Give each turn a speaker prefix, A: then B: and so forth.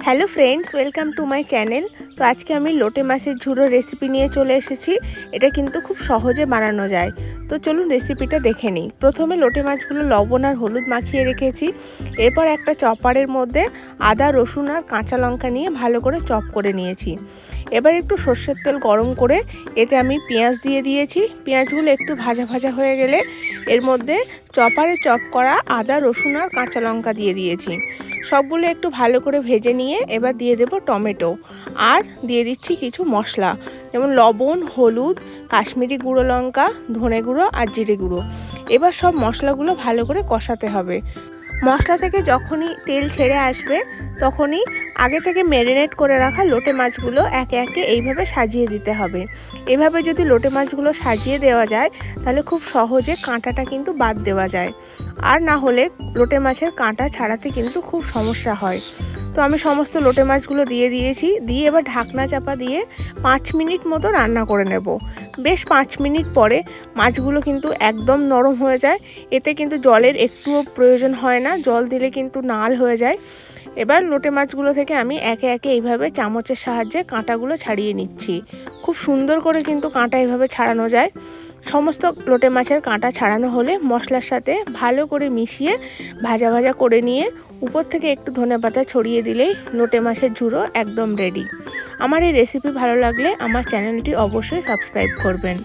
A: Hello friends, welcome to my channel. तो आज के हमें लोटे माछेर झुड़ोर रेसिपि निये चले एसेछि। एटा किन्तु खूब सहजे बानानो जाए। तो चलुन रेसिपिटा देखे निई। प्रथमे लोटे माछगुलो लवण और हलुद माखिए रेखेछि। एरपर एकटा चपारेर मध्य आदा रसुन और काँचा लंका निये भालो करे चप करे नियेछि। एबार एकटु सर्षेर तेल गरम करे एते आमी पेঁয়াজ दिए दिएछि। पेঁয়াজগুলো एकटु भाजा भाजा हये गेले एर मध्य चपारे चप करा आदा रसुन और काँचा लंका दिए दिएछि। सबगुलो एकटु भालो करे भेजे निये एबार दिए देब टमेटो और दिए दिচ্ছি কিছু মশলা যেমন লবণ, হলুদ, কাশ্মীরি গুঁড়ো লঙ্কা, ধনে গুঁড়ো আর জিরে গুঁড়ো। এবার সব মশলাগুলো ভালো করে কষাতে হবে। মশলা থেকে যখনই তেল ছেড়ে আসবে তখনই আগে থেকে ম্যারিনেট করে রাখা লোটে মাছগুলো একে একে এইভাবে সাজিয়ে দিতে হবে। এভাবে যদি লোটে মাছগুলো সাজিয়ে দেওয়া যায় তাহলে খুব সহজে কাঁটাটা কিন্তু বাদ দেওয়া যায়, আর না হলে লোটে মাছের কাঁটা ছাড়াতে কিন্তু খুব সমস্যা হয়। তো আমি সমস্ত লোটে মাছগুলো দিয়ে দিয়েছি। দিয়ে এবার ঢাকনা চাপা দিয়ে 5 মিনিট মতো রান্না করে নেব। বেশ 5 মিনিট পরে মাছগুলো কিন্তু একদম নরম হয়ে যায়। এতে কিন্তু জলের একটুও প্রয়োজন হয় না, জল দিলে কিন্তু নাল হয়ে যায়। এবার লোটে মাছগুলো থেকে আমি একে একে এইভাবে চামচের সাহায্যে কাঁটাগুলো ছাড়িয়ে নিচ্ছি। খুব সুন্দর করে কিন্তু কাঁটা এইভাবে ছাড়ানো যায়। সমস্ত লোটে মাছের কাঁটা ছাড়ানো হলে মশলার সাথে ভালো করে মিশিয়ে ভাজা ভাজা করে নিয়ে উপর থেকে একটু ধনেপাতা ছড়িয়ে দিলেই লোটে মাছের ঝুড়ো একদম রেডি। আমার এই রেসিপি ভালো লাগলে আমার চ্যানেলটি অবশ্যই সাবস্ক্রাইব করবেন।